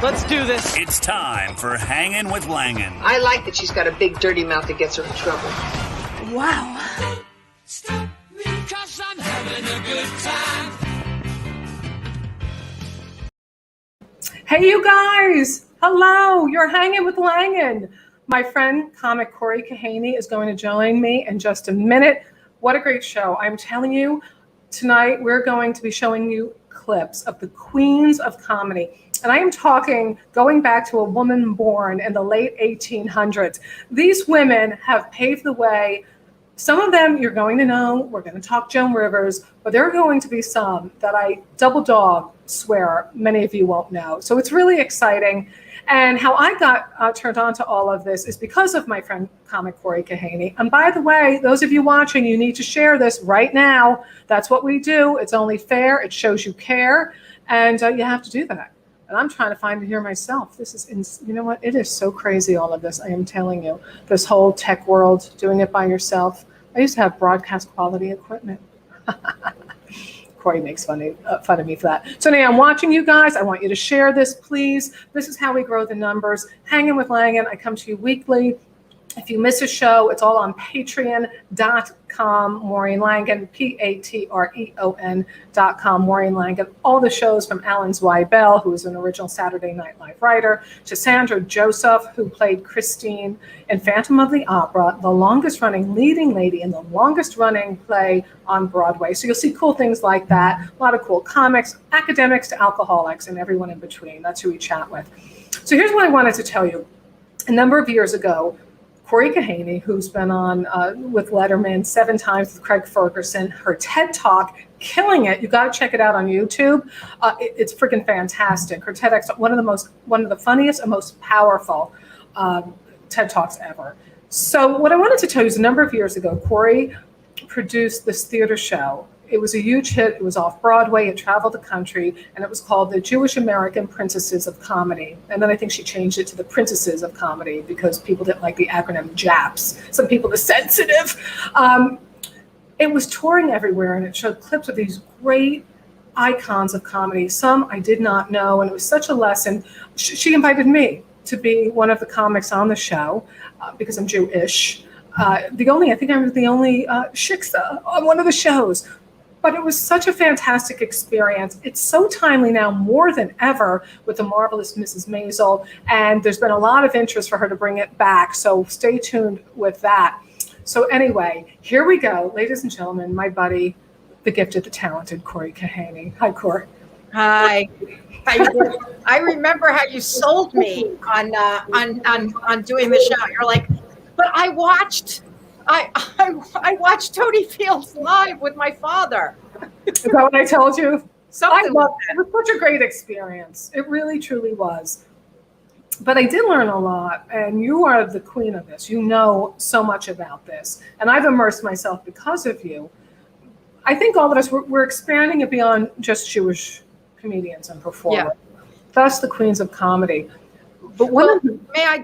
Let's do this. It's time for Hangin' with Langin. I like that she's got a big dirty mouth that gets her in trouble. Wow. Stop me, 'cause I'm having a good time. Hey, you guys. Hello. You're hanging with Langin. My friend, comic Cory Kahaney, is going to join me in just a minute. What a great show. I'm telling you, tonight we're going to be showing you clips of the queens of comedy. And I am talking going back to a woman born in the late 1800s. These women have paved the way. Some of them you're going to know. We're going to talk Joan Rivers, but there are going to be some that I double dog swear many of you won't know. So it's really exciting. And how I got turned on to all of this is because of my friend comic Cory Kahaney. And by the way, those of you watching, you need to share this right now. That's what we do. It's only fair. It shows you care. And you have to do that. And I'm trying to find it here myself. This is, you know what? It is so crazy, all of this. I am telling you, this whole tech world, doing it by yourself. I used to have broadcast quality equipment. Cory makes fun of me for that. So now I'm watching you guys. I want you to share this, please. This is how we grow the numbers. Hanging with Langin. I come to you weekly. If you miss a show, it's all on patreon.com, Maureen Langan, patreon.com, Maureen Langan. All the shows from Alan Zweibel, who was an original Saturday Night Live writer, to Sandra Joseph, who played Christine in Phantom of the Opera, the longest running leading lady in the longest running play on Broadway. So you'll see cool things like that, a lot of cool comics, academics to alcoholics, and everyone in between. That's who we chat with. So here's what I wanted to tell you. A number of years ago, Cory Kahaney, who's been on with Letterman 7 times with Craig Ferguson, her TED Talk, killing it. You got to check it out on YouTube. It's freaking fantastic. Her TEDx, one of the funniest and most powerful TED Talks ever. So what I wanted to tell you is a number of years ago, Cory produced this theater show. It was a huge hit. It was off Broadway. It traveled the country, and it was called the Jewish American Princesses of Comedy. And then I think she changed it to the Princesses of Comedy because people didn't like the acronym JAPS. Some people are sensitive. It was touring everywhere, and it showed clips of these great icons of comedy. Some I did not know, and it was such a lesson. She invited me to be one of the comics on the show because I'm Jewish. I think I was the only shiksa on one of the shows. But it was such a fantastic experience. It's so timely now, more than ever, with the marvelous Mrs. Maisel. And there's been a lot of interest for her to bring it back. So stay tuned with that. So anyway, here we go. Ladies and gentlemen, my buddy, the gifted, the talented Cory Kahaney. Hi, Cory. Hi. I remember how you sold me on doing the show. You're like, but I watched Tony Fields live with my father. Is that what I told you? It. It was such a great experience. It really, truly was. But I did learn a lot, and you are the queen of this. You know so much about this, and I've immersed myself because of you. I think all of us, we're expanding it beyond just Jewish comedians and performers. Yeah. Thus the queens of comedy. But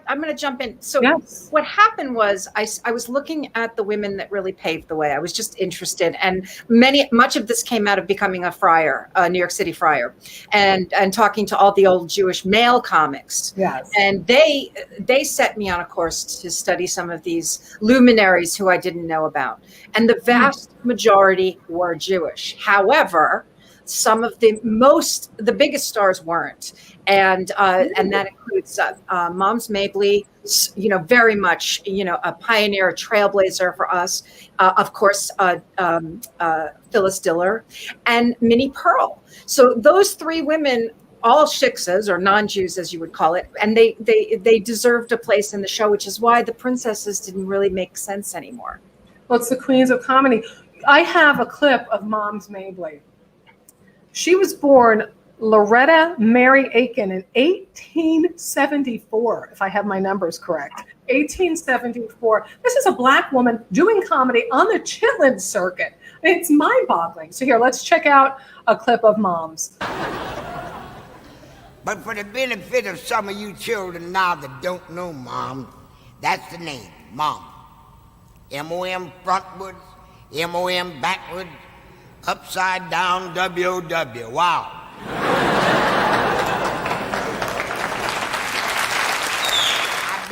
I'm going to jump in. So yes. What happened was I was looking at the women that really paved the way. I was just interested, and much of this came out of becoming a friar, a New York City friar, and talking to all the old Jewish male comics. Yes. And they set me on a course to study some of these luminaries who I didn't know about, and the vast majority were Jewish. However, some of the biggest stars weren't. And that includes Moms Mabley, very much, a pioneer, a trailblazer for us. Of course, Phyllis Diller and Minnie Pearl. So those 3 women, all shiksas or non-Jews, as you would call it, and they deserved a place in the show, which is why the princesses didn't really make sense anymore. Well, it's the queens of comedy. I have a clip of Moms Mabley. She was born Loretta Mary Aiken in 1874, if I have my numbers correct. 1874. This is a Black woman doing comedy on the Chitlin circuit. It's mind-boggling. So here, let's check out a clip of Moms. But for the benefit of some of you children now that don't know Mom, that's the name, Mom. M-O-M frontwards, M-O-M backwards, upside down W-O-W. Wow.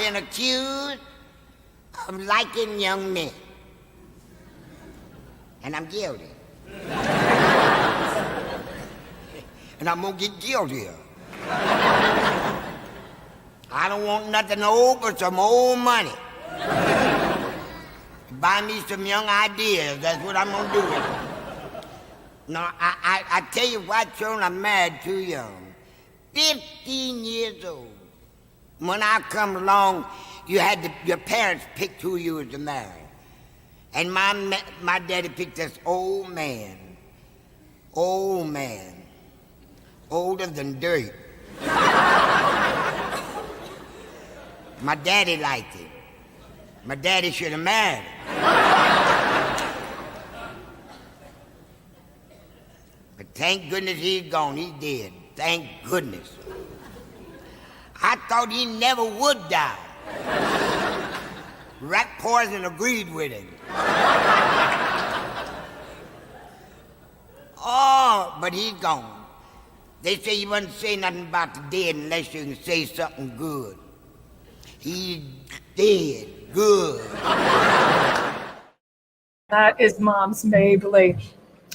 been accused of liking young men. And I'm guilty. And I'm gonna get guiltier. I don't want nothing old but some old money. Buy me some young ideas, that's what I'm gonna do. No, I tell you what, children, I'm married too young. 15 years old. When I come along, your parents picked who you was to marry. And my daddy picked this old man, older than dirt. My daddy liked it. My daddy should have married him. But thank goodness he's gone. He's dead. Thank goodness. I thought he never would die. Rat poison agreed with him. Oh, but he's gone. They say you mustn't say nothing about the dead unless you can say something good. He's dead. Good. That is Moms Mabley.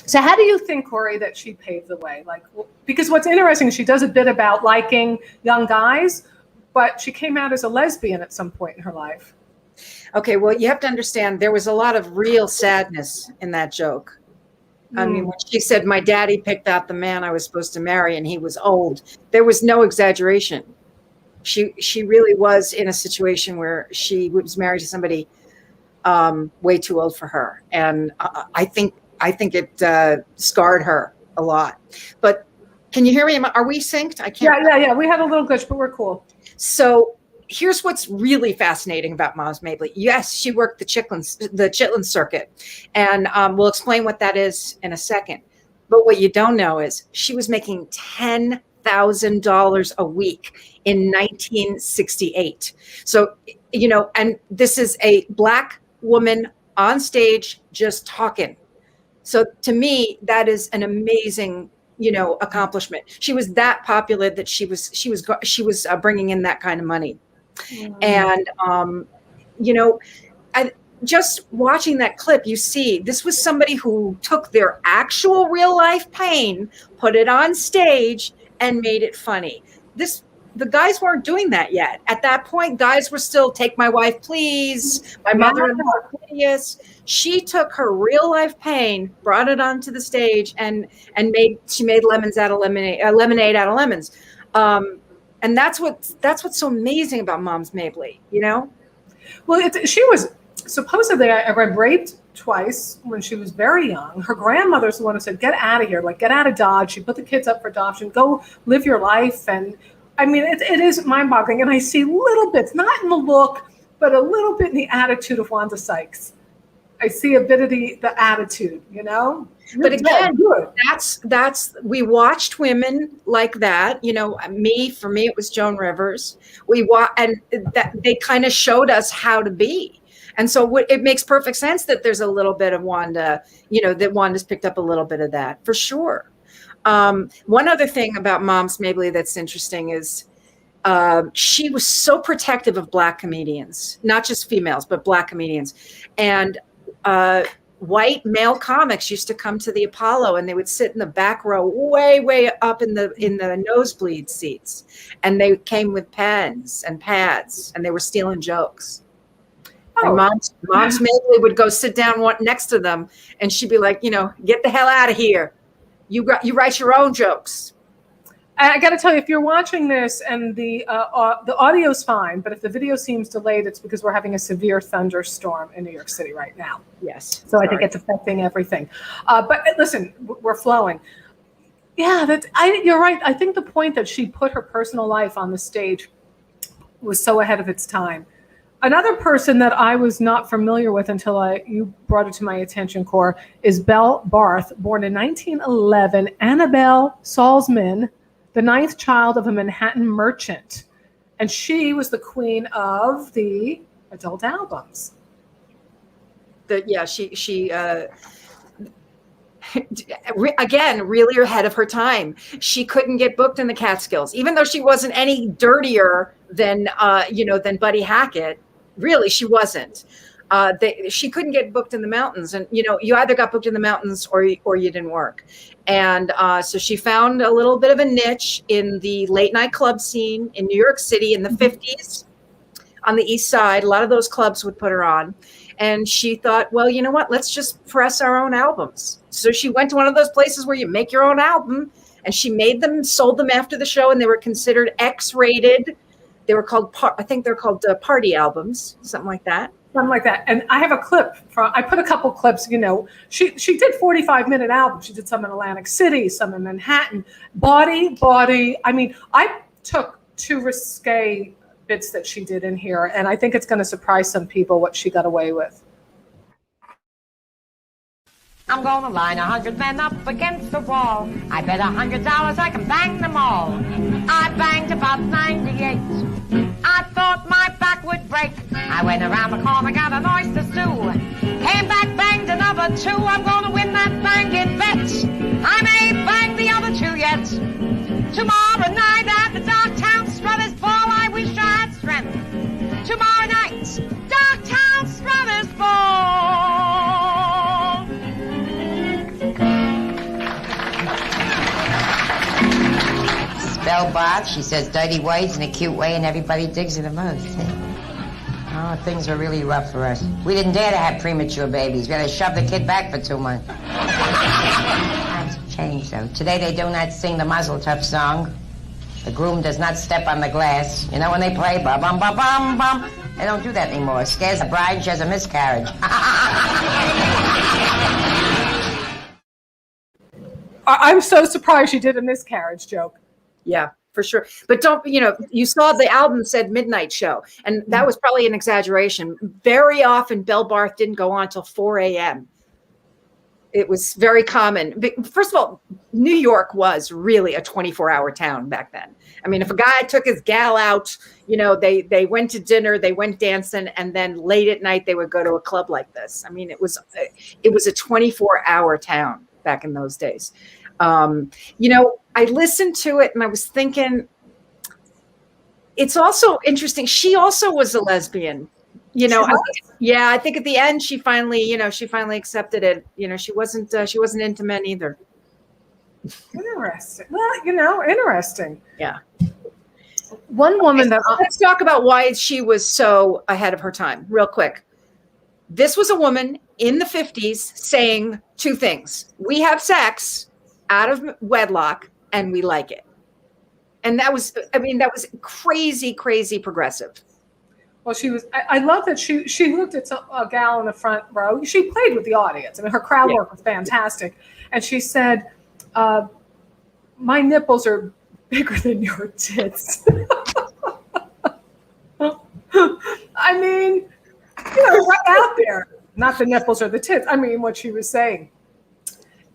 So how do you think, Cory, that she paved the way? Like, because what's interesting is she does a bit about liking young guys, but she came out as a lesbian at some point in her life. Okay, well, you have to understand there was a lot of real sadness in that joke. I mean, when she said, my daddy picked out the man I was supposed to marry and he was old, there was no exaggeration. She really was in a situation where she was married to somebody way too old for her. And I think it scarred her a lot. But can you hear me? Are we synced? I can't. Yeah. We had a little glitch, but we're cool. So here's what's really fascinating about Moms Mabley. Yes, she worked the Chitlin circuit, and we'll explain what that is in a second. But what you don't know is she was making $10,000 a week in 1968. So, and this is a Black woman on stage just talking. So to me, that is an amazing, accomplishment. She was that popular that she was bringing in that kind of money. And, just watching that clip, you see, this was somebody who took their actual real life pain, put it on stage and made it funny. The guys weren't doing that yet. At that point, guys were still, take my wife, please. My mother-in-law, please. She took her real life pain, brought it onto the stage, and she made lemons out of lemonade out of lemons. And that's what's so amazing about Moms Mabley, Well, she was supposedly, I read, raped twice when she was very young. Her grandmother's the one who said, get out of here, like get out of Dodge. She put the kids up for adoption, go live your life. And I mean, it is mind-boggling. And I see little bits, not in the look, but a little bit in the attitude of Wanda Sykes. I see a bit of the attitude, But again, that's we watched women like that. For me, it was Joan Rivers. And that they kind of showed us how to be. And so it makes perfect sense that there's a little bit of Wanda, that Wanda's picked up a little bit of that for sure. One other thing about Moms Mabley that's interesting is she was so protective of Black comedians, not just females, but Black comedians. And white male comics used to come to the Apollo and they would sit in the back row way up in the nosebleed seats. And they came with pens and pads and they were stealing jokes. And Moms Mabley would go sit down next to them and she'd be like, get the hell out of here. You write your own jokes. I got to tell you, if you're watching this and the audio's fine, but if the video seems delayed, it's because we're having a severe thunderstorm in New York City right now. Yes. So I think it's affecting everything. But listen, we're flowing. Yeah, you're right. I think the point that she put her personal life on the stage was so ahead of its time. Another person that I was not familiar with until you brought it to my attention, Cor, is Belle Barth, born in 1911, Annabelle Salzman, the ninth child of a Manhattan merchant. And she was the queen of the adult albums. Again, really ahead of her time. She couldn't get booked in the Catskills, even though she wasn't any dirtier than than Buddy Hackett. Really, she wasn't. She couldn't get booked in the mountains, and you either got booked in the mountains or you didn't work. And so she found a little bit of a niche in the late night club scene in New York City in the 50s on the East Side. A lot of those clubs would put her on. And she thought, well, you know what? Let's just press our own albums. So she went to one of those places where you make your own album, and she made them, sold them after the show, and they were considered X-rated. They were called, I think they're called party albums, something like that. Something like that. And I have a clip I put a couple clips, she did 45-minute albums. She did some in Atlantic City, some in Manhattan. Body. I mean, I took 2 risque bits that she did in here, and I think it's going to surprise some people what she got away with. I'm gonna line 100 men up against the wall. I bet $100 I can bang them all. I banged about 98. I thought my back would break. I went around the corner, got an oyster stew. Came back, banged another 2. I'm gonna win that banging bet. I may bang the other 2 yet. Tomorrow night at the Darktown Strutters Ball, I wish I had strength. Tomorrow night, Darktown Strutters Ball. Belle Barth, she says dirty words in a cute way and everybody digs it the most. Oh, things were really rough for us. We didn't dare to have premature babies. We had to shove the kid back for 2 months. Times have changed, though. Today they do not sing the Muzzle Tough song. The groom does not step on the glass. You know when they play ba-bum-ba-bum-bum? They don't do that anymore. It scares the bride, she has a miscarriage. I'm so surprised she did a miscarriage joke. Yeah, for sure. But don't, you saw the album said Midnight Show, and that was probably an exaggeration. Very often, Belle Barth didn't go on until 4 a.m. It was very common. First of all, New York was really a 24-hour town back then. I mean, if a guy took his gal out, they went to dinner, they went dancing, and then late at night they would go to a club like this. I mean, it was a 24-hour town back in those days. I listened to it and I was thinking, it's also interesting. She also was a lesbian, I think at the end she finally accepted it. She wasn't into men either. Interesting. Well, interesting. Yeah. One woman let's talk about why she was so ahead of her time real quick. This was a woman in the 50s saying 2 things. We have sex out of wedlock and we like it. And that was crazy, crazy progressive. Well, I love that she looked at a gal in the front row. She played with the audience. I mean, her crowd work was fantastic. And she said, my nipples are bigger than your tits. I mean, right out there. Not the nipples or the tits. I mean, what she was saying.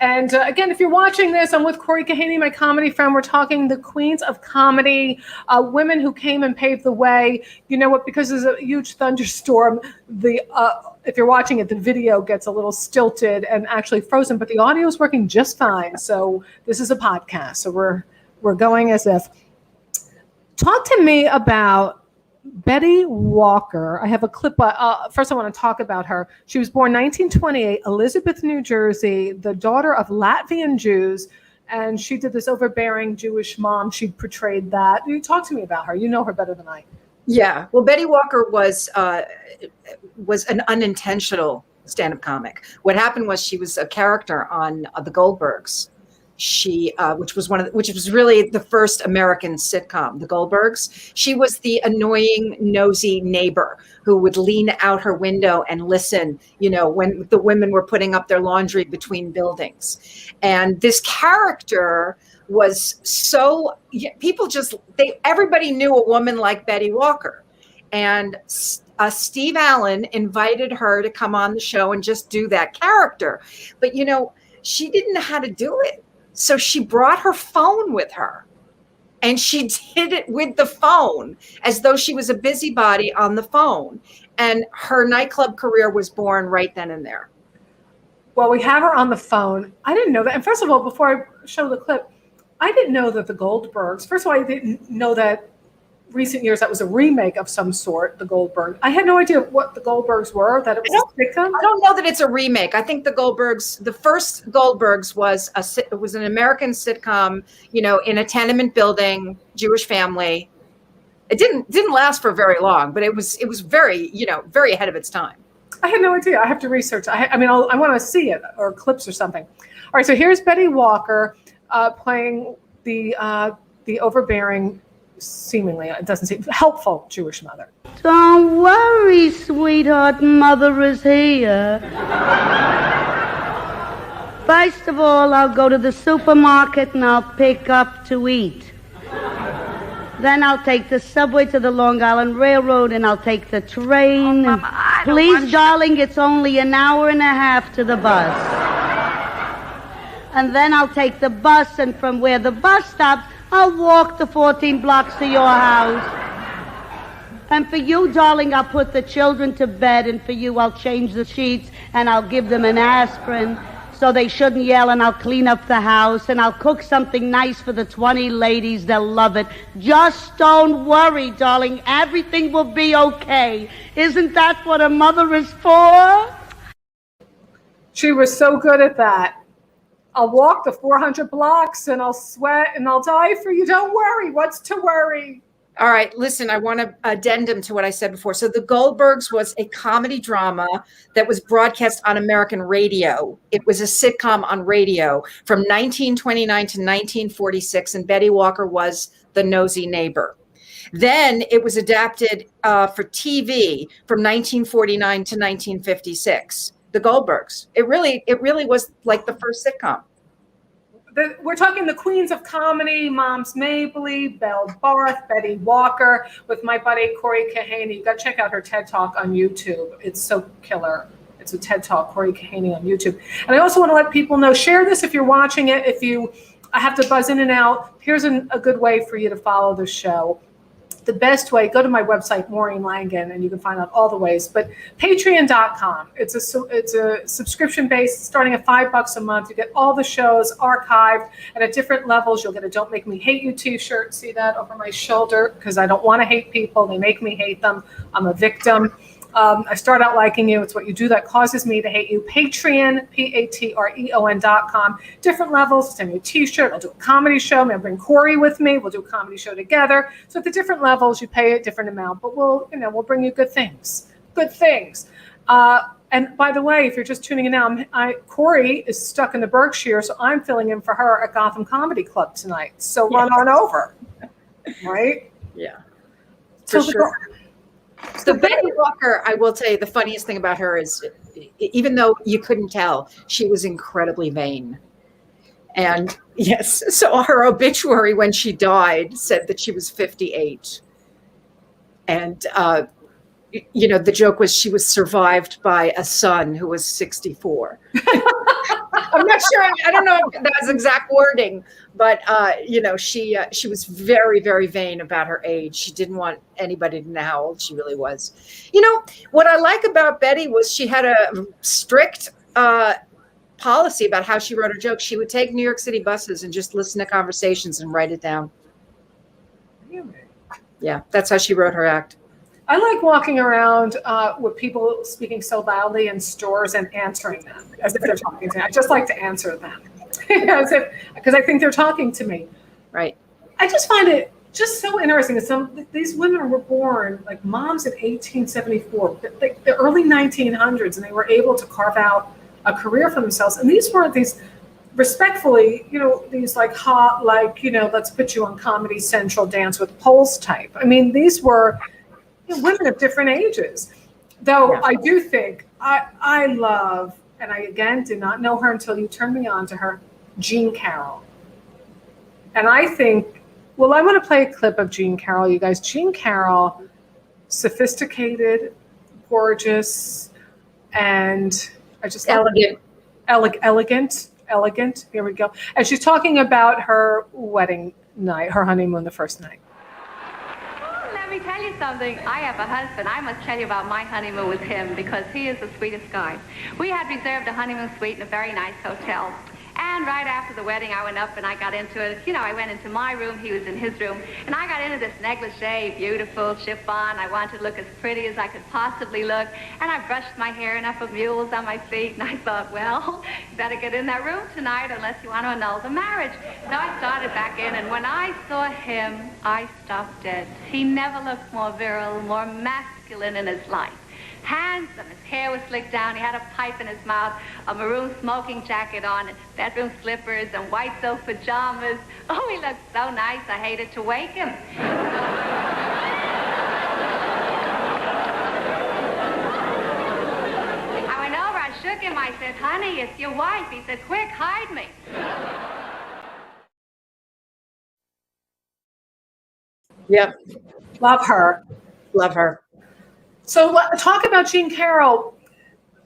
And again, if you're watching this, I'm with Cory Kahaney, my comedy friend. We're talking the queens of comedy, women who came and paved the way. You know what? Because there's a huge thunderstorm, if you're watching it, the video gets a little stilted and actually frozen, but the audio is working just fine. So this is a podcast, so we're going as if. Talk to me about Betty Walker. I have a clip. First, I want to talk about her. She was born 1928, Elizabeth, New Jersey, the daughter of Latvian Jews, and she did this overbearing Jewish mom. She portrayed that. You talk to me about her. You know her better than I. Yeah. Well, Betty Walker was an unintentional stand-up comic. What happened was she was a character on the Goldbergs. Which was really the first American sitcom, The Goldbergs. She was the annoying, nosy neighbor who would lean out her window and listen, when the women were putting up their laundry between buildings. And this character was everybody knew a woman like Betty Walker. And Steve Allen invited her to come on the show and just do that character. But, she didn't know how to do it. So she brought her phone with her and she did it with the phone as though she was a busybody on the phone. And her nightclub career was born right then and there. Well, we have her on the phone. I didn't know that. And first of all, before I show the clip, I didn't know that the Goldbergs, first of all, I didn't know that recent years that was a remake of some sort, the Goldberg. I had no idea what the Goldbergs were, that it was a sitcom. I don't know that it's a remake. I think the Goldbergs, the first Goldbergs was an American sitcom, you know, in a tenement building, Jewish family. It didn't last for very long, but it was very, you know, very ahead of its time. I had no idea. I have to research. I want to see it or clips or something. All right, so here's Betty Walker playing the overbearing, seemingly, it doesn't seem, helpful Jewish mother. Don't worry, sweetheart, mother is here. First of all, I'll go to the supermarket and I'll pick up to eat. Then I'll take the subway to the Long Island Railroad and I'll take the train. Oh, Mama, Please, darling, it's only an hour and a half to the bus. And then I'll take the bus, and from where the bus stops, I'll walk the 14 blocks to your house. And for you, darling, I'll put the children to bed, and for you, I'll change the sheets, and I'll give them an aspirin so they shouldn't yell, and I'll clean up the house, and I'll cook something nice for the 20 ladies. They'll love it. Just don't worry, darling. Everything will be okay. Isn't that what a mother is for? She was so good at that. I'll walk the 400 blocks and I'll sweat and I'll die for you. Don't worry. What's to worry? All right, listen, I want to addendum to what I said before. So The Goldbergs was a comedy drama that was broadcast on American radio. It was a sitcom on radio from 1929 to 1946, and Betty Walker was the nosy neighbor. Then it was adapted for TV from 1949 to 1956. The Goldbergs. It really was like the first sitcom. We're talking the queens of comedy: Moms Mabley, Belle Barth, Betty Walker, with my buddy Cory Kahaney. You got to check out her TED Talk on YouTube. It's so killer. It's a TED Talk, Cory Kahaney on YouTube. And I also want to let people know, share this if you're watching it. If you have to buzz in and out, here's a good way for you to follow the show. The best way, go to my website, Maureen Langan, and you can find out all the ways. But patreon.com, it's a subscription base starting at $5 a month. You get all the shows archived, and at different levels, you'll get a Don't Make Me Hate You t-shirt. See that over my shoulder? Because I don't want to hate people. They make me hate them. I'm a victim. I start out liking you. It's what you do that causes me to hate you. Patreon, Patreon.com. Different levels. Send me a t-shirt. I'll do a comedy show. I'll bring Cory with me. We'll do a comedy show together. So at the different levels, you pay a different amount, but we'll bring you good things. Good things. And by the way, if you're just tuning in now, Cory is stuck in the Berkshire, so I'm filling in for her at Gotham Comedy Club tonight. So run on over. Right? Yeah. For sure. So Betty Walker, I will tell you, the funniest thing about her is, even though you couldn't tell, she was incredibly vain. And yes, so her obituary when she died said that she was 58. And, the joke was she was survived by a son who was 64. I'm not sure. I don't know if that's exact wording, but she was very, very vain about her age. She didn't want anybody to know how old she really was. What I like about Betty was she had a strict policy about how she wrote her jokes. She would take New York City buses and just listen to conversations and write it down. Really? Yeah, that's how she wrote her act. I like walking around with people speaking so loudly in stores and answering them as if they're talking to me. I just like to answer them because I think they're talking to me. Right. I just find it just so interesting that these women were born like moms in 1874, like the early 1900s, and they were able to carve out a career for themselves. And these weren't these, respectfully, these like hot, like, let's put you on Comedy Central, Dance with Poles type. I mean, these were women of different ages. Though yeah. I do think I love, and I again did not know her until you turned me on to her, Jean Carroll. And I think, well, I want to play a clip of Jean Carroll, you guys. Jean Carroll, sophisticated, gorgeous, and I just elegant. Elegant. Here we go. And she's talking about her wedding night, her honeymoon, the first night. let me tell you something. I have a husband. I must tell you about my honeymoon with him because he is the sweetest guy. We had reserved a honeymoon suite in a very nice hotel. And right after the wedding, I went up and I got into it. You know, I went into my room, he was in his room, and I got into this negligee, beautiful chiffon. I wanted to look as pretty as I could possibly look. And I brushed my hair enough of mules on my feet, and I thought, well, you better get in that room tonight unless you want to annul the marriage. So I started back in, and when I saw him, I stopped dead. He never looked more virile, more masculine in his life. Handsome, his hair was slicked down, he had a pipe in his mouth, a maroon smoking jacket on, and bedroom slippers and white silk pajamas. Oh, he looked so nice, I hated to wake him. I went over, I shook him, I said, honey, it's your wife. He said, quick, hide me. Yep. Love her. Love her. So talk about Jean Carroll.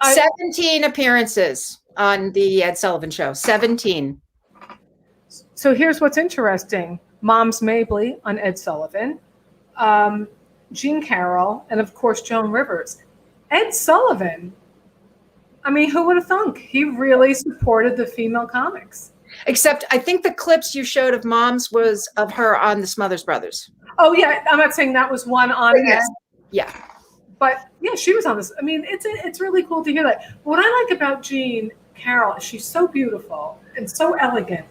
17 appearances on the Ed Sullivan Show. 17. So here's what's interesting. Moms Mabley on Ed Sullivan, Jean Carroll, and of course, Joan Rivers. Ed Sullivan, I mean, who would have thunk? He really supported the female comics. Except I think the clips you showed of Moms was of her on the Smothers Brothers. Oh, yeah. I'm not saying that was one on Ed. Yeah. But yeah, she was on this. I mean, it's really cool to hear that. What I like about Jean Carroll is she's so beautiful and so elegant.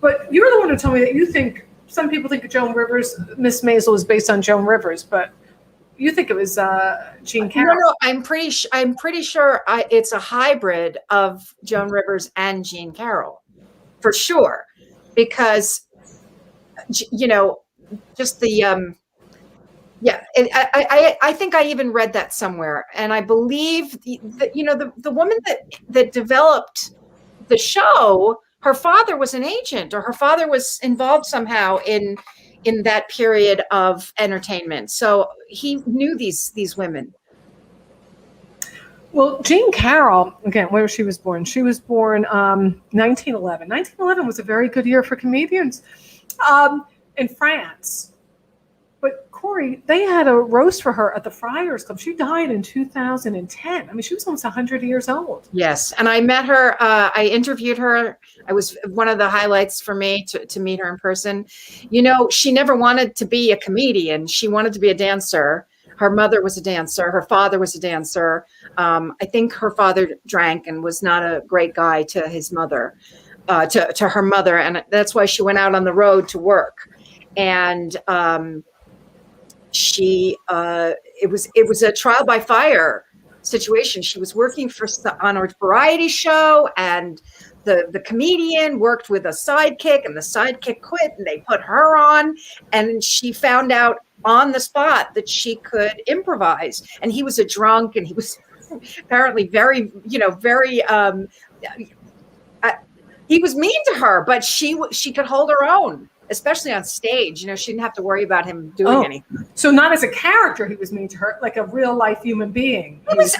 But you're the one who told me that you think some people think Joan Rivers, Miss Maisel is based on Joan Rivers, but you think it was Jean Carroll. No, I'm pretty sure it's a hybrid of Joan Rivers and Jean Carroll, for sure, because you know, just the. Yeah, I think I even read that somewhere, and I believe that, you know, the woman that developed the show, her father was an agent, or her father was involved somehow in that period of entertainment. So he knew these women. Well, Jean Carroll, again, where she was born? She was born 1911. 1911 was a very good year for comedians in France. But Cory, they had a roast for her at the Friars Club. She died in 2010. I mean, she was almost 100 years old. Yes, and I met her. I interviewed her. I was one of the highlights for me to meet her in person. You know, she never wanted to be a comedian. She wanted to be a dancer. Her mother was a dancer. Her father was a dancer. I think her father drank and was not a great guy to his mother, to her mother, and that's why she went out on the road to work. And it was a trial by fire situation. She was working on a variety show, and the comedian worked with a sidekick, and the sidekick quit, and they put her on, and she found out on the spot that she could improvise. And he was a drunk, and he was apparently very, very he was mean to her, but she could hold her own. Especially on stage, you know, she didn't have to worry about him doing anything. So not as a character, he was mean to her, like a real life human being. He was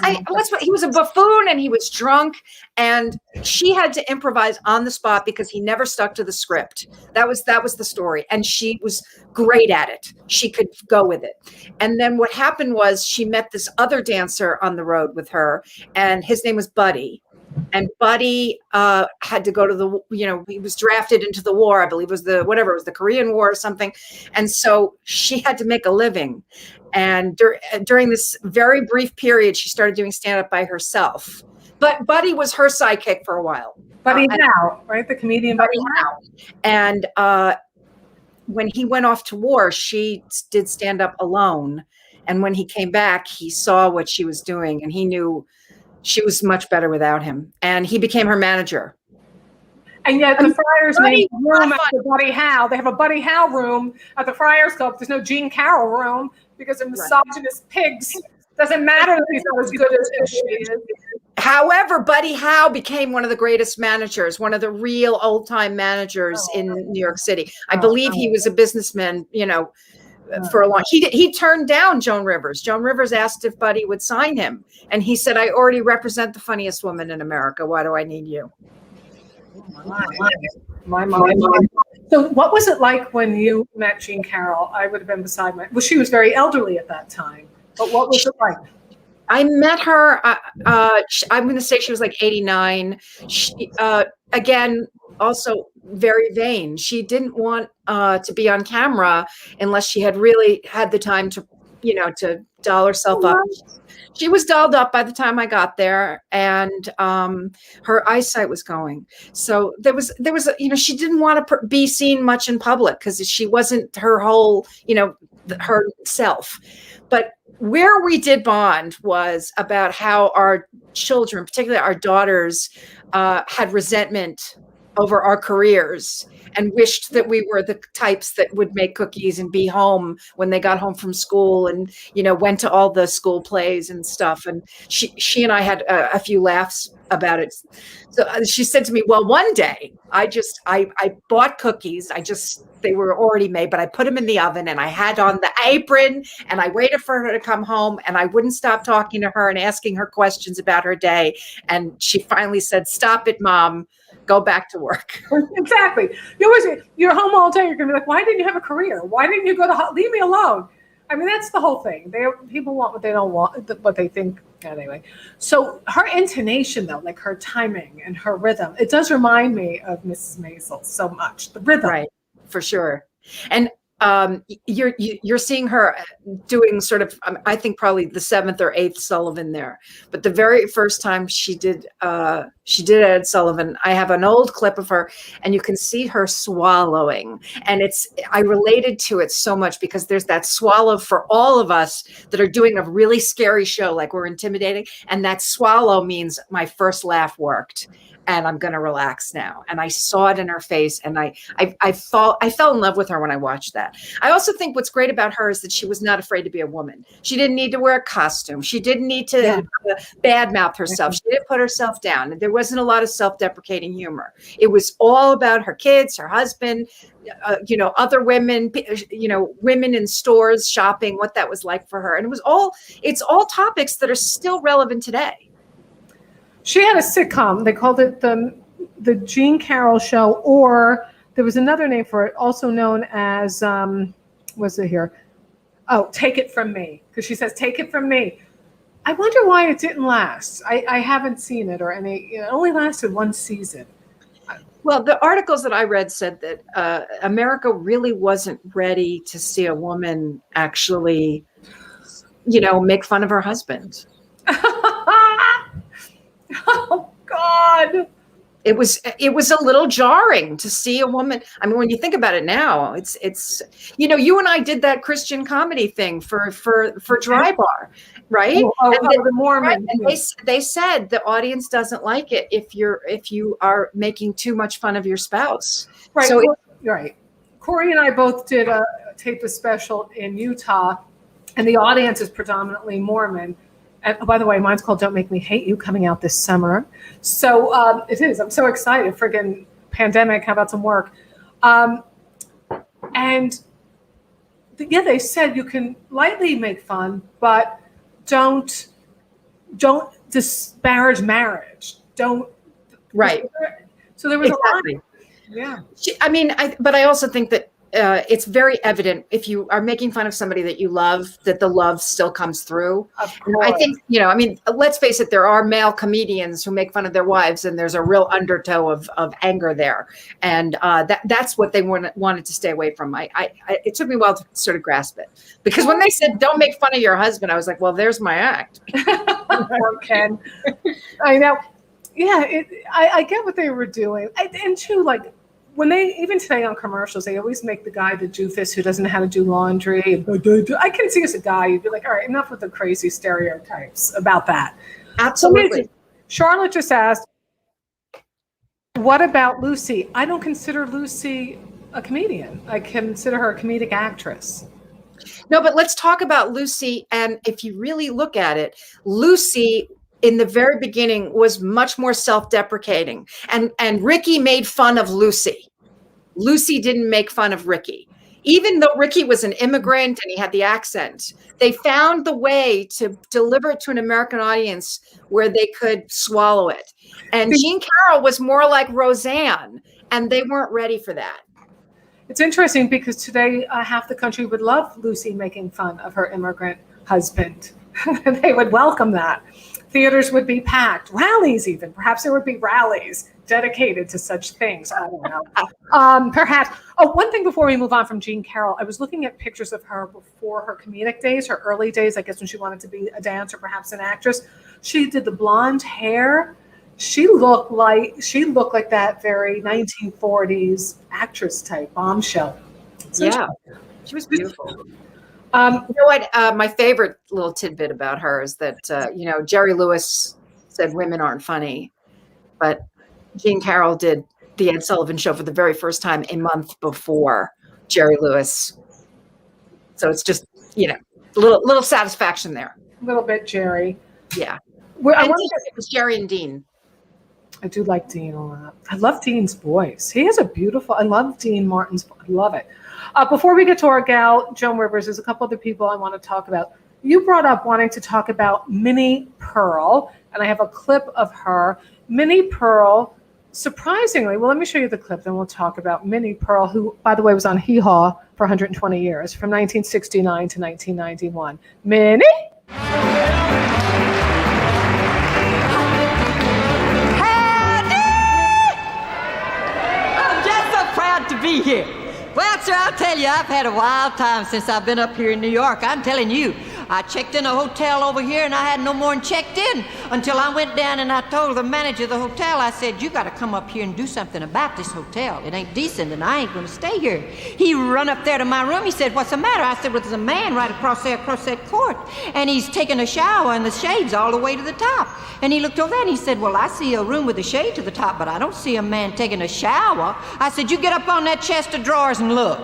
a buffoon, and he was drunk, and she had to improvise on the spot because he never stuck to the script. That was the story, and she was great at it. She could go with it. And then what happened was she met this other dancer on the road with her, and his name was Buddy. And Buddy had to go to he was drafted into the war. I believe it was the Korean War or something. And so she had to make a living. And during this very brief period, she started doing stand-up by herself. But Buddy was her sidekick for a while. Buddy Howe, right? The comedian Buddy Howe. And when he went off to war, she did stand-up alone. And when he came back, he saw what she was doing, and he knew she was much better without him, and he became her manager. And yet the Friars made room after Buddy Howe. They have a Buddy Howe room at the Friars Club. There's no Jean Carroll room because they're misogynist pigs. Doesn't matter that he's not as good as she is. However, Buddy Howe became one of the greatest managers, one of the real old-time managers in New York City. I believe he was a businessman, for a long. He turned down Joan Rivers. Joan Rivers asked if Buddy would sign him, and he said, "I already represent the funniest woman in America. Why do I need you?" My mom. So what was it like when you met Jean Carroll? I would have been beside my, well, she was very elderly at that time, but what was it like? I met her, I'm going to say she was like 89. She, again, also very vain. She didn't want to be on camera unless she had really had the time to, to doll herself up. She was dolled up by the time I got there, and her eyesight was going. So there was, she didn't want to be seen much in public because she wasn't her whole, herself. But where we did bond was about how our children, particularly our daughters, had resentment over our careers and wished that we were the types that would make cookies and be home when they got home from school and, went to all the school plays and stuff. And she and I had a few laughs about it. So she said to me, well, one day I bought cookies. They were already made, but I put them in the oven and I had on the apron and I waited for her to come home and I wouldn't stop talking to her and asking her questions about her day. And she finally said, stop it, Mom. Go back to work. Exactly. You're home all day. You're going to be like, why didn't you have a career? Why didn't you leave me alone? I mean, that's the whole thing. People want what they don't want, what they think. Anyway, so her intonation, though, like her timing and her rhythm, it does remind me of Mrs. Maisel so much. The rhythm. Right, for sure. And you're seeing her doing sort of, I think probably the 7th or 8th Sullivan there. But the very first time she did Ed Sullivan, I have an old clip of her and you can see her swallowing. And I related to it so much because there's that swallow for all of us that are doing a really scary show, like we're intimidating. And that swallow means my first laugh worked. And I'm going to relax now. And I saw it in her face. And I fell in love with her when I watched that. I also think what's great about her is that she was not afraid to be a woman. She didn't need to wear a costume. She didn't need to badmouth herself. She didn't put herself down. There wasn't a lot of self-deprecating humor. It was all about her kids, her husband, other women, women in stores, shopping, what that was like for her. And it's all topics that are still relevant today. She had a sitcom. They called it the Jean Carroll Show, or there was another name for it, also known as what's it here? Oh, Take It From Me, because she says, "Take it from me." I wonder why it didn't last. I haven't seen it, or any. It only lasted one season. Well, the articles that I read said that America really wasn't ready to see a woman actually, make fun of her husband. Oh God. It was a little jarring to see a woman. I mean, when you think about it now, it's you and I did that Christian comedy thing for Dry Bar, right? The Mormon. And they said the audience doesn't like it if you are making too much fun of your spouse. Right. So right. Cory and I both did taped a special in Utah, and the audience is predominantly Mormon. And by the way, mine's called Don't Make Me Hate You, coming out this summer. So it is. I'm so excited. Friggin' pandemic. How about some work? They said you can lightly make fun, but don't disparage marriage. Don't. Right. So there was exactly. a lot. Yeah. But I also think that it's very evident if you are making fun of somebody that you love, that the love still comes through. I think, let's face it, there are male comedians who make fun of their wives and there's a real undertow of anger there. And that's what they wanted to stay away from. It took me a while to sort of grasp it, because when they said, don't make fun of your husband, I was like, well, there's my act. Poor Ken. I know. Yeah, I get what they were doing. And too, like, when even today on commercials, they always make the guy the doofus who doesn't know how to do laundry. I can see as a guy, you'd be like, all right, enough with the crazy stereotypes about that. Absolutely. So Charlotte just asked, what about Lucy? I don't consider Lucy a comedian. I consider her a comedic actress. No, but let's talk about Lucy. And if you really look at it, Lucy in the very beginning was much more self-deprecating, and Ricky made fun of Lucy. Lucy didn't make fun of Ricky. Even though Ricky was an immigrant and he had the accent, they found the way to deliver it to an American audience where they could swallow it. And Jean Carroll was more like Roseanne, and they weren't ready for that. It's interesting because today half the country would love Lucy making fun of her immigrant husband. They would welcome that. Theaters would be packed, rallies even. Perhaps there would be rallies dedicated to such things. I don't know. Perhaps. Oh, one thing before we move on from Jean Carroll, I was looking at pictures of her before her comedic days, her early days, I guess when she wanted to be a dancer, perhaps an actress. She did the blonde hair. She looked like that very 1940s actress type, bombshell. So yeah, she was beautiful. You know what? My favorite little tidbit about her is that, Jerry Lewis said women aren't funny, but Jean Carroll did the Ed Sullivan Show for the very first time a month before Jerry Lewis. So it's just, little satisfaction there. A little bit, Jerry. Yeah. It was Jerry and Dean. I do like Dean a lot. I love Dean's voice. He has I love Dean Martin's voice. I love it. Before we get to our gal, Joan Rivers, there's a couple other people I want to talk about. You brought up wanting to talk about Minnie Pearl, and I have a clip of her. Minnie Pearl, surprisingly, well, let me show you the clip, then we'll talk about Minnie Pearl, who, by the way, was on Hee Haw for 120 years, from 1969 to 1991. Minnie? I'm just so proud to be here. Well, sir, I'll tell you, I've had a wild time since I've been up here in New York. I'm telling you, I checked in a hotel over here and I had no more than checked in until I went down and I told the manager of the hotel, I said, you got to come up here and do something about this hotel. It ain't decent and I ain't going to stay here. He run up there to my room. He said, what's the matter? I said, well, there's a man right across that court and he's taking a shower and the shade's all the way to the top. And he looked over there and he said, well, I see a room with a shade to the top, but I don't see a man taking a shower. I said, you get up on that chest of drawers and look.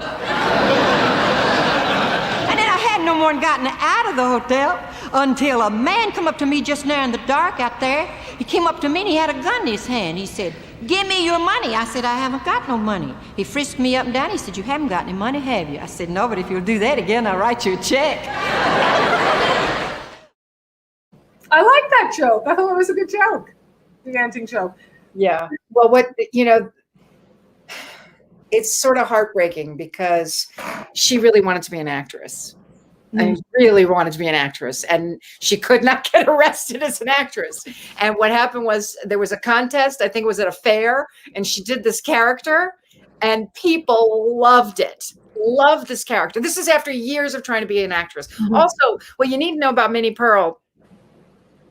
And then I had no more than gotten out of the hotel until a man come up to me just now in the dark out there. He came up to me and he had a gun in his hand. He said, give me your money. I said, I haven't got no money. He frisked me up and down. He said, you haven't got any money, have you? I said, no, but if you'll do that again, I'll write you a check. I like that joke. I thought it was a good joke. The ending joke. Yeah. Well, it's sort of heartbreaking because she really wanted to be an actress. I really wanted to be an actress, and she could not get arrested as an actress. And what happened was there was a contest, I think it was at a fair, and she did this character, and people loved it. Loved this character. This is after years of trying to be an actress. Also, what you need to know about Minnie Pearl,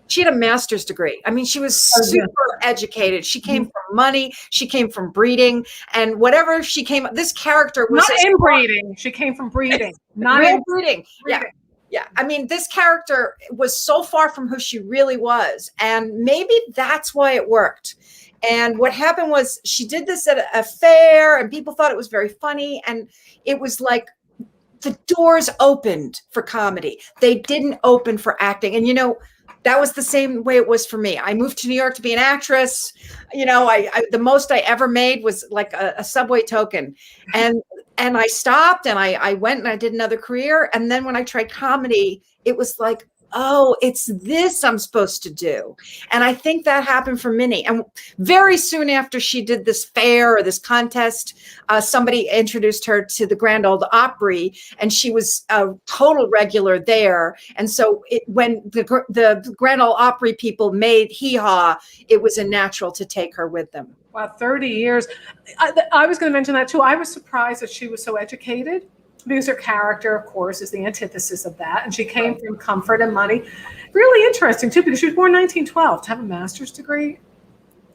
she had a master's degree. I mean, she was super educated. She came from money. She came from breeding. And whatever she came, this character was not inbreeding. She came from breeding. Not real breeding. Yeah. Yeah. I mean, this character was so far from who she really was. And maybe that's why it worked. And what happened was she did this at a fair and people thought it was very funny. And it was like the doors opened for comedy. They didn't open for acting. And, that was the same way it was for me. I moved to New York to be an actress. The most I ever made was like a subway token. And I stopped and I went and I did another career. And then when I tried comedy, it was like, oh, it's this I'm supposed to do. And I think that happened for Minnie. And very soon after she did this fair or this contest, somebody introduced her to the Grand Ole Opry, and she was a total regular there. And so when the Grand Ole Opry people made Hee Haw, it was a natural to take her with them. Wow, 30 years. I was going to mention that too. I was surprised that she was so educated, because her character, of course, is the antithesis of that. And she came from comfort and money. Really interesting, too, because she was born in 1912 to have a master's degree.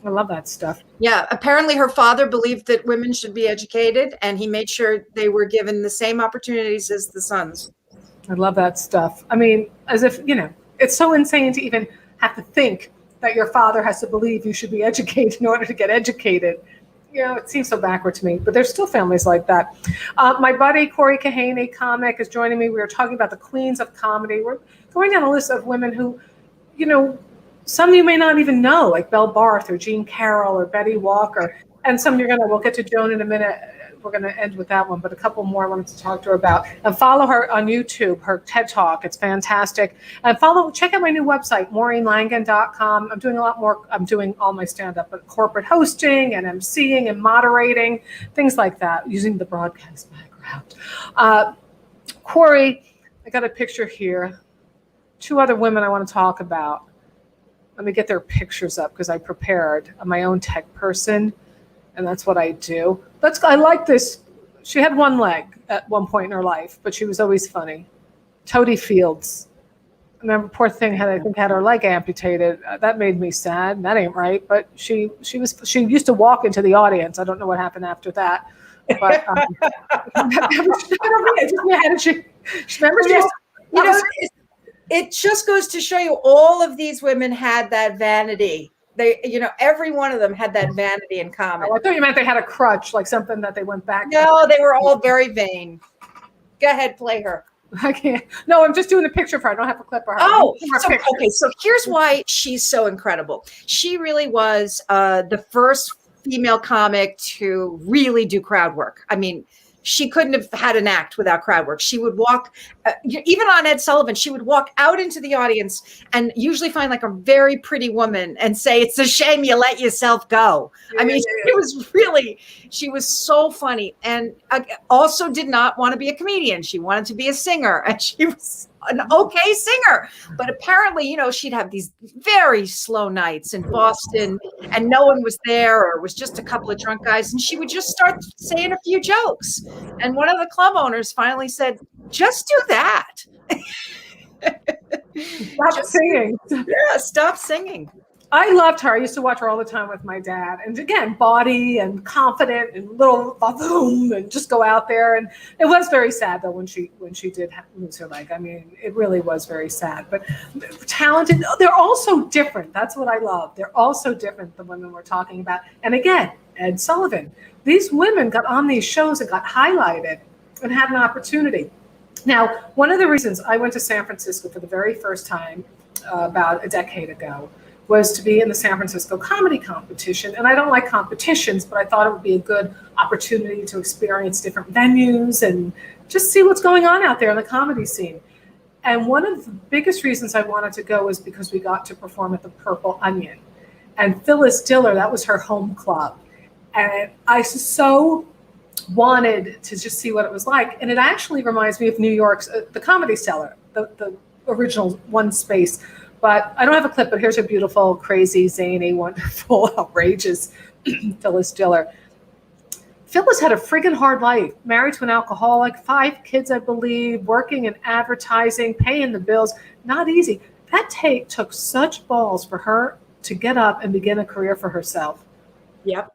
I love that stuff. Yeah, apparently her father believed that women should be educated, and he made sure they were given the same opportunities as the sons. I love that stuff. I mean, as if, it's so insane to even have to think that your father has to believe you should be educated in order to get educated. It seems so backward to me, but there's still families like that. My buddy, Cory Kahaney, comic, is joining me. We were talking about the queens of comedy. We're going down a list of women who, some you may not even know, like Belle Barth or Jean Carroll or Betty Walker. And some we'll get to Joan in a minute, we're gonna end with that one, but a couple more I wanted to talk to her about. And follow her on YouTube, her TED Talk. It's fantastic. And check out my new website, maureenlangan.com. I'm doing a lot more. I'm doing all my stand-up, but corporate hosting and emceeing and moderating, things like that, using the broadcast background. Cory, I got a picture here. 2 other women I want to talk about. Let me get their pictures up because I prepared. I'm my own tech person, and that's what I do. I like this. She had one leg at one point in her life, but she was always funny. Toady Fields. I remember, poor thing had her leg amputated. That made me sad. That ain't right. But she used to walk into the audience. I don't know what happened after that. But it just goes to show you all of these women had that vanity. Every one of them had that vanity in common. Oh, I thought you meant they had a crutch, like something that they went back. No, they were all very vain. Go ahead, play her. I can't. No, I'm just doing a picture for her. I don't have a clip of her. Oh, so here's why she's so incredible. She really was the first female comic to really do crowd work. I mean, she couldn't have had an act without crowd work. She would walk, even on Ed Sullivan, she would walk out into the audience and usually find like a very pretty woman and say, "It's a shame you let yourself go." I mean, she was so funny, and also did not want to be a comedian. She wanted to be a singer, and she was an okay singer. But apparently, she'd have these very slow nights in Boston and no one was there, or it was just a couple of drunk guys. And she would just start saying a few jokes. And one of the club owners finally said, "Just do that." Stop singing. Yeah, stop singing. I loved her. I used to watch her all the time with my dad. And again, body and confident and little boom, and just go out there. And it was very sad though when she did lose her leg. I mean, it really was very sad. But talented. They're all so different. That's what I love. They're all so different, the women we're talking about. And again, Ed Sullivan. These women got on these shows and got highlighted and had an opportunity. Now, one of the reasons I went to San Francisco for the very first time about a decade ago was to be in the San Francisco comedy competition. And I don't like competitions, but I thought it would be a good opportunity to experience different venues and just see what's going on out there in the comedy scene. And one of the biggest reasons I wanted to go was because we got to perform at the Purple Onion. And Phyllis Diller, that was her home club. And I so wanted to just see what it was like. And it actually reminds me of New York's, the Comedy Cellar, the original one space. But I don't have a clip, but here's a beautiful, crazy, zany, wonderful, outrageous Phyllis Diller. Phyllis had a friggin' hard life, married to an alcoholic, 5 kids, I believe, working in advertising, paying the bills. Not easy. That took such balls for her to get up and begin a career for herself. Yep.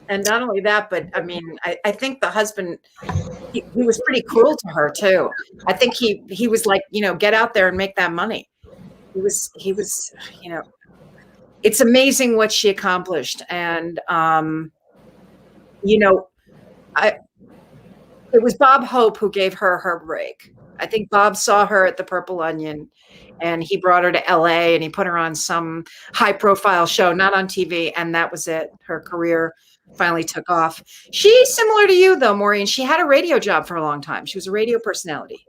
And not only that, but I mean, I think the husband, he was pretty cruel to her too. I think he was like, get out there and make that money. He was, it's amazing what she accomplished. And, it was Bob Hope who gave her break. I think Bob saw her at the Purple Onion and he brought her to LA and he put her on some high profile show, not on TV. And that was it. Her career finally took off. She's similar to you though, Maureen. She had a radio job for a long time. She was a radio personality.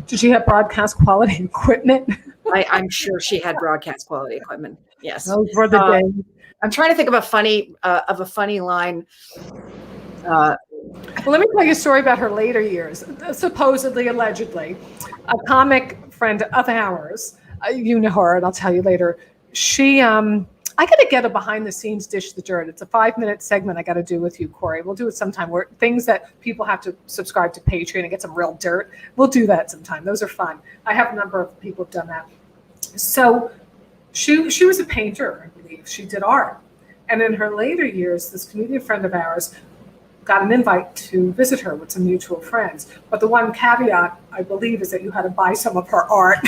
Did she have broadcast quality equipment? I'm sure she had broadcast quality equipment. Yes. Those were the days. I'm trying to think of a funny line. Well, let me tell you a story about her later years. Supposedly, allegedly, a comic friend of ours, you know her, and I'll tell you later. I got to get a behind the scenes Dish the Dirt. It's a 5-minute segment I got to do with you, Cory. We'll do it sometime. Where things that people have to subscribe to Patreon and get some real dirt. We'll do that sometime. Those are fun. I have a number of people who've done that. So she was a painter, I believe. She did art. And in her later years, this comedian friend of ours got an invite to visit her with some mutual friends. But the one caveat, I believe, is that you had to buy some of her art.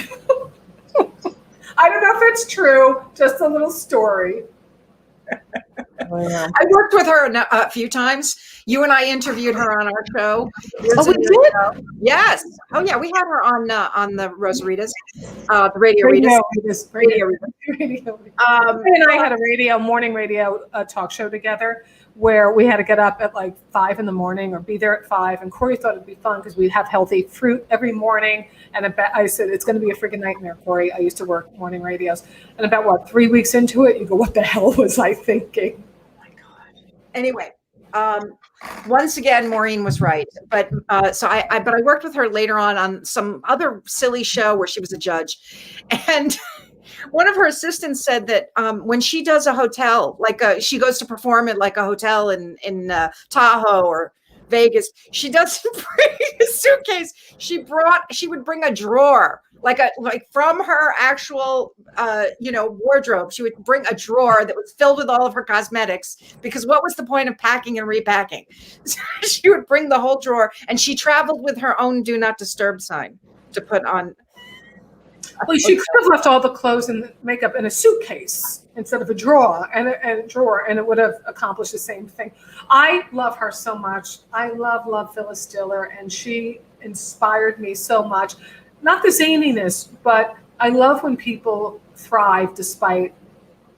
I don't know if it's true, just a little story. I worked with her a few times. You and I interviewed her on our show. Oh, we did? Yes. Oh, yeah. We had her on the Rosaritas, the Radio Ritas. Radio. And I had a morning radio talk show together where we had to get up at like 5 in the morning or be there at 5. And Cory thought it'd be fun because we'd have healthy fruit every morning. And I said, it's going to be a freaking nightmare, Cory. I used to work morning radios. And about 3 weeks into it, you go, what the hell was I thinking? Oh my God. Anyway, once again, Maureen was right. But I worked with her later on some other silly show where she was a judge. And one of her assistants said that when she does a hotel, she goes to perform at like a hotel in Tahoe or Vegas, she doesn't bring a suitcase. She would bring a drawer, like from her actual wardrobe. She would bring a drawer that was filled with all of her cosmetics, because what was the point of packing and repacking? So she would bring the whole drawer, and she traveled with her own do not disturb sign to put on. Well, she could have left all the clothes and makeup in a suitcase instead of a drawer, and it would have accomplished the same thing. I love her so much. I love Phyllis Diller, and she inspired me so much. Not the zaniness, but I love when people thrive despite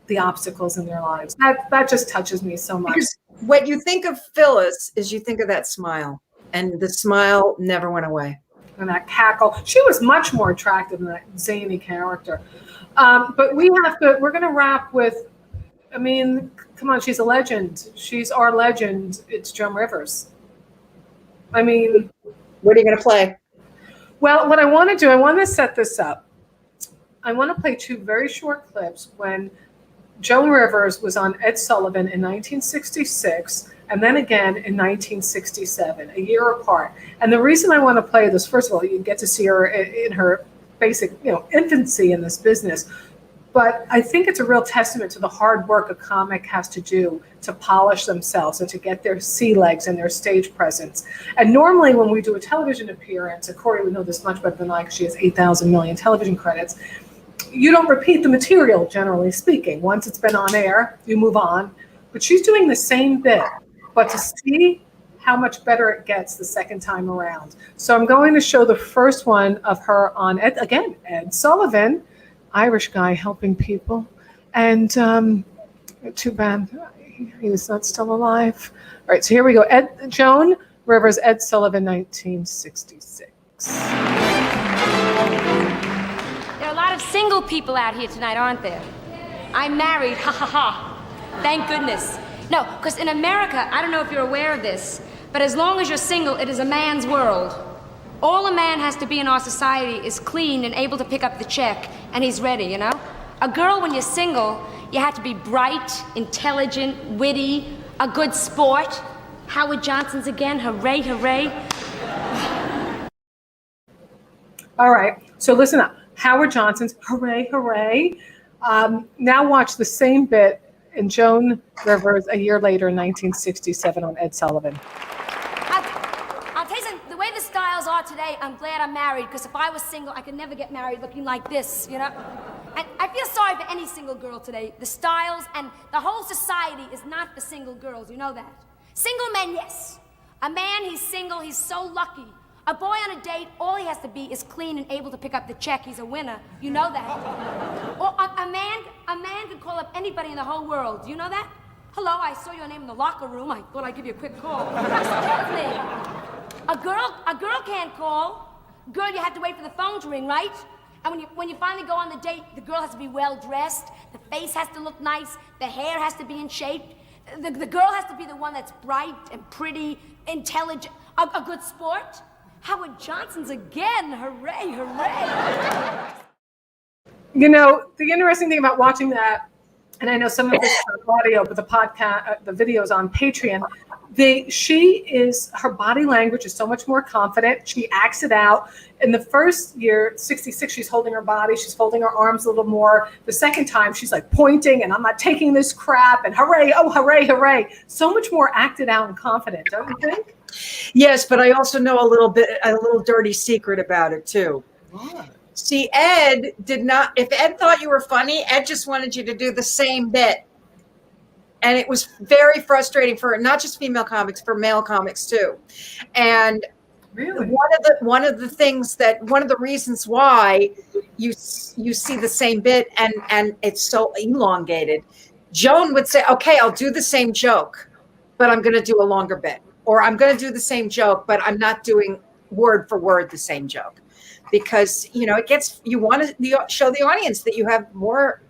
the obstacles in their lives. That just touches me so much. Because when you think of Phyllis, is you think of that smile, and the smile never went away. And that cackle. She was much more attractive than that zany character. But we're going to wrap with, come on, she's a legend. She's our legend. It's Joan Rivers. What are you going to play? Well, what I want to do, I want to set this up. I want to play 2 very short clips when Joan Rivers was on Ed Sullivan in 1966, and then again in 1967, a year apart. And the reason I want to play this, first of all, you get to see her in her basic, infancy in this business. But I think it's a real testament to the hard work a comic has to do to polish themselves and to get their sea legs and their stage presence. And normally when we do a television appearance, and Cory would know this much better than I because she has 8,000 million television credits, you don't repeat the material, generally speaking. Once it's been on air, you move on. But she's doing the same bit, but to see how much better it gets the second time around. So I'm going to show the first one of her on, Ed Sullivan, Irish guy helping people. And too bad he was not still alive. All right, so here we go. Joan Rivers, Ed Sullivan, 1966. There are a lot of single people out here tonight, aren't there? I'm married, ha ha ha. Thank goodness. No, because in America, I don't know if you're aware of this, but as long as you're single, it is a man's world. All a man has to be in our society is clean and able to pick up the check, and he's ready, A girl, when you're single, you have to be bright, intelligent, witty, a good sport. Howard Johnson's again, hooray, hooray. All right, so listen up. Howard Johnson's hooray, hooray. Now watch the same bit in Joan Rivers a year later in 1967 on Ed Sullivan. I'll tell you something, the way the styles are today, I'm glad I'm married, because if I was single, I could never get married looking like this, And I feel sorry for any single girl today. The styles and the whole society is not for single girls, you know that. Single men, yes. A man, he's single, he's so lucky. A boy on a date, all he has to be is clean and able to pick up the check. He's a winner. You know that. Or a man can call up anybody in the whole world. You know that? Hello, I saw your name in the locker room. I thought I'd give you a quick call. Excuse me. A girl can't call. Girl, you have to wait for the phone to ring, right? And when you finally go on the date, the girl has to be well dressed. The face has to look nice. The hair has to be in shape. The girl has to be the one that's bright and pretty, intelligent, a good sport. Howard Johnson's again, hooray, hooray. The interesting thing about watching that, and I know some of this is audio, but the podcast, the videos on Patreon, her body language is so much more confident. She acts it out. In the first year, 66, she's holding her body. She's folding her arms a little more. The second time, she's like pointing, and I'm not taking this crap, and hooray, oh, hooray, hooray. So much more acted out and confident, don't you think? Yes, but I also know a little dirty secret about it too. What? See, Ed did not, if Ed thought you were funny, Ed just wanted you to do the same bit. And it was very frustrating for not just female comics, for male comics too. And really, one of the reasons why you see the same bit and it's so elongated. Joan would say, okay, I'll do the same joke. but I'm going to do a longer bit, or I'm going to do the same joke, but I'm not doing word for word the same joke, because you want to show the audience that you have more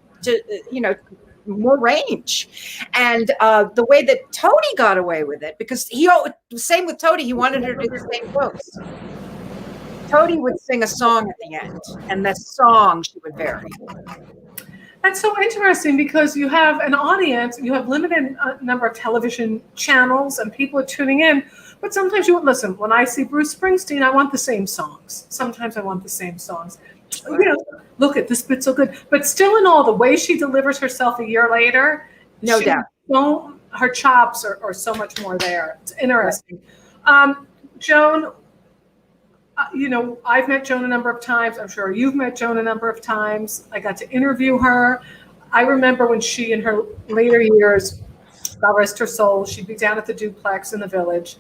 more range. And the way that Tony got away with it, because same with Tony, he wanted her to do the same jokes. Tony would sing a song at the end, and the song she would vary. That's so interesting, because you have an audience, you have limited number of television channels, and people are tuning in. But sometimes listen, when I see Bruce Springsteen, I want the same songs. Sometimes I want the same songs. Look at this bit's so good. But still, in all, the way she delivers herself a year later, no doubt. Her chops are so much more there. It's interesting. Joan, I've met Joan a number of times. I'm sure you've met Joan a number of times. I got to interview her. I remember when she, in her later years, God rest her soul, she'd be down at the duplex in the Village,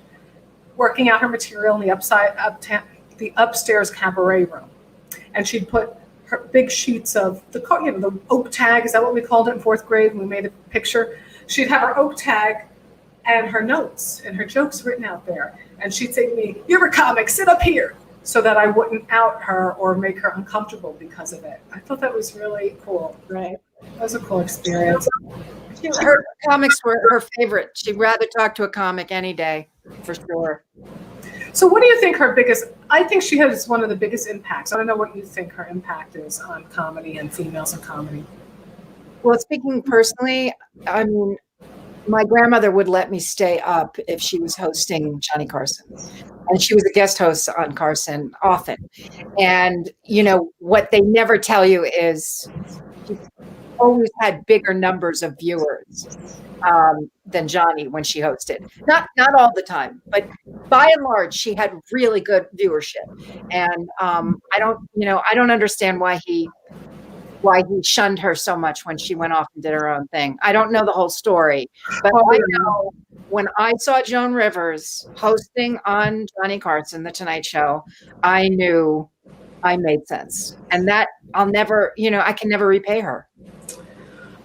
working out her material in the upstairs cabaret room. And she'd put her big sheets of the oak tag. Is that what we called it in fourth grade when we made a picture? She'd have her oak tag and her notes and her jokes written out there. And she'd say to me, "You're a comic, sit up here," so that I wouldn't out her or make her uncomfortable because of it. I thought that was really cool. Right. That was a cool experience. Her comics were her favorite. She'd rather talk to a comic any day, for sure. So what do you think I think she has one of the biggest impacts. I don't know what you think her impact is on comedy and females in comedy. Well, speaking personally, I mean, my grandmother would let me stay up if she was hosting Johnny Carson. And she was a guest host on Carson often. And, what they never tell you is she always had bigger numbers of viewers than Johnny when she hosted. Not all the time, but by and large, she had really good viewership. And I don't understand why he shunned her so much when she went off and did her own thing. I don't know the whole story, but I know when I saw Joan Rivers hosting on Johnny Carson, The Tonight Show, I knew I made sense. And that I'll never, I can never repay her.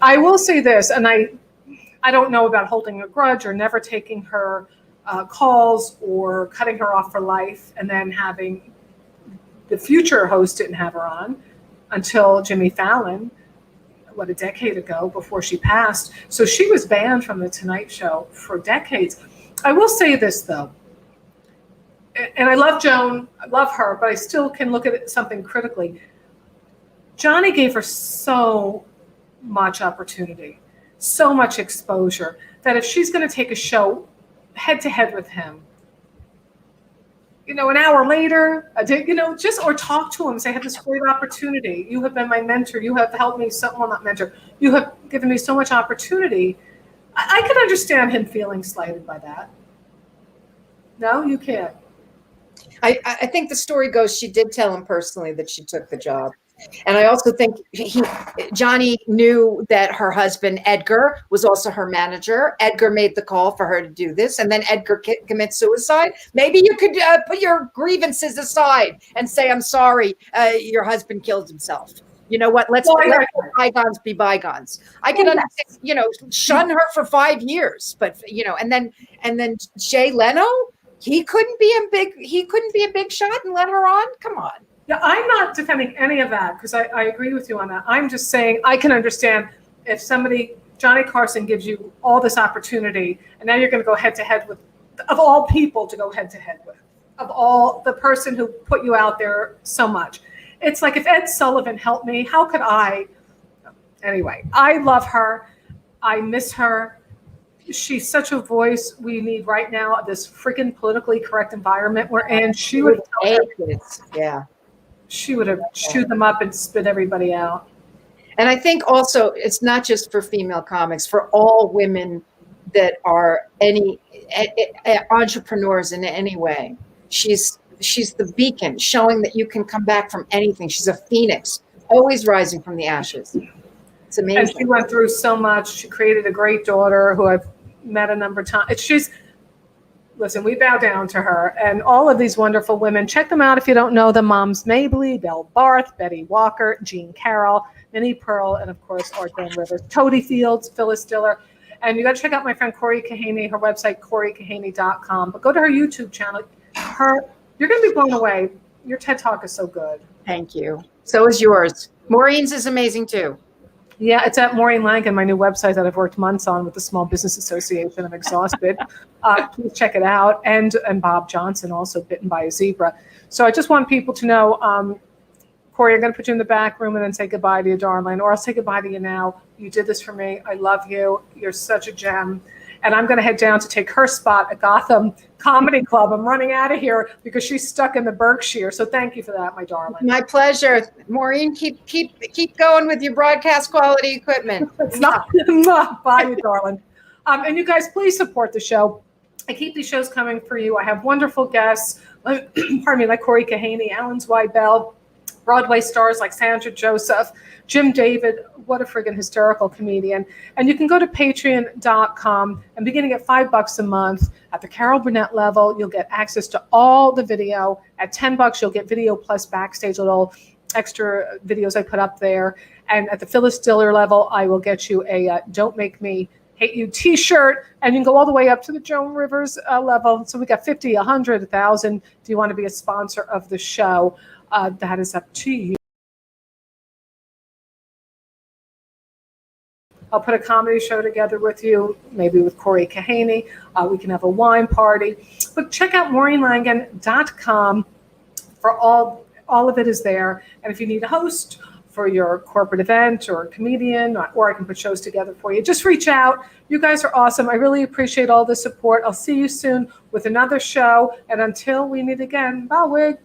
I will say this, and I don't know about holding a grudge or never taking her calls or cutting her off for life, and then having the future host didn't have her on until Jimmy Fallon, a decade ago, before she passed. So she was banned from The Tonight Show for decades. I will say this, though, and I love Joan, I love her, but I still can look at something critically. Johnny gave her so much opportunity, so much exposure, that if she's going to take a show head to head with him, an hour later, or talk to him, say, I have this great opportunity. You have been my mentor. You have helped me not mentor. You have given me so much opportunity. I could understand him feeling slighted by that. No, you can't. I think the story goes she did tell him personally that she took the job. And I also think Johnny knew that her husband, Edgar, was also her manager. Edgar made the call for her to do this. And then Edgar commits suicide. Maybe you could put your grievances aside and say, I'm sorry, your husband killed himself. You know what? Let's let bygones be bygones. I can understand, shun her for 5 years. But, and then Jay Leno, he couldn't be a big shot and let her on. Come on. Yeah, I'm not defending any of that, because I agree with you on that. I'm just saying I can understand if Johnny Carson gives you all this opportunity, and now you're going to go head to head with, of all people to go head to head with, of all the person who put you out there so much. It's like if Ed Sullivan helped me, how could I? Anyway, I love her. I miss her. She's such a voice we need right now, this freaking politically correct environment we're in. She would She would have chewed them up and spit everybody out. And I think also it's not just for female comics, for all women that are any entrepreneurs in any way. She's the beacon, showing that you can come back from anything. She's a phoenix, always rising from the ashes. It's amazing. And she went through so much. She created a great daughter who I've met a number of times. Listen, we bow down to her and all of these wonderful women. Check them out if you don't know them. Moms Mabley, Belle Barth, Betty Walker, Jean Carroll, Minnie Pearl, and of course, Joan Rivers, Toady Fields, Phyllis Diller. And you got to check out my friend Cory Kahaney, her website, CoryKahaney.com. But go to her YouTube channel. You're going to be blown away. Your TED Talk is so good. Thank you. So is yours. Maureen's is amazing too. Yeah, it's at Maureen Langen, my new website that I've worked months on with the Small Business Association. I'm exhausted. Please check it out. And Bob Johnson, also Bitten by a Zebra. So I just want people to know, Cory, I'm going to put you in the back room and then say goodbye to you, darling. Or I'll say goodbye to you now. You did this for me. I love you. You're such a gem. And I'm going to head down to take her spot at Gotham Comedy Club. I'm running out of here because she's stuck in the Berkshire. So thank you for that, my darling. My pleasure. Maureen, keep going with your broadcast quality equipment. Bye, you darling. And you guys, please support the show. I keep these shows coming for you. I have wonderful guests, pardon me, like Cory Kahaney, Alan Zweibel, Broadway stars like Sandra Joseph, Jim David, what a friggin' hysterical comedian. And you can go to patreon.com and beginning at $5 a month at the Carol Burnett level, you'll get access to all the video. At $10, you'll get video plus backstage little extra videos I put up there. And at the Phyllis Diller level, I will get you a Don't Make Me Hate You t-shirt, and you can go all the way up to the Joan Rivers level. So we got 50, 100, 1,000. Do you want to be a sponsor of the show? That is up to you. I'll put a comedy show together with you, maybe with Cory Kahaney. We can have a wine party. But check out MaureenLangen.com for all of it is there. And if you need a host for your corporate event or a comedian, or I can put shows together for you, just reach out. You guys are awesome. I really appreciate all the support. I'll see you soon with another show. And until we meet again, bye, wig.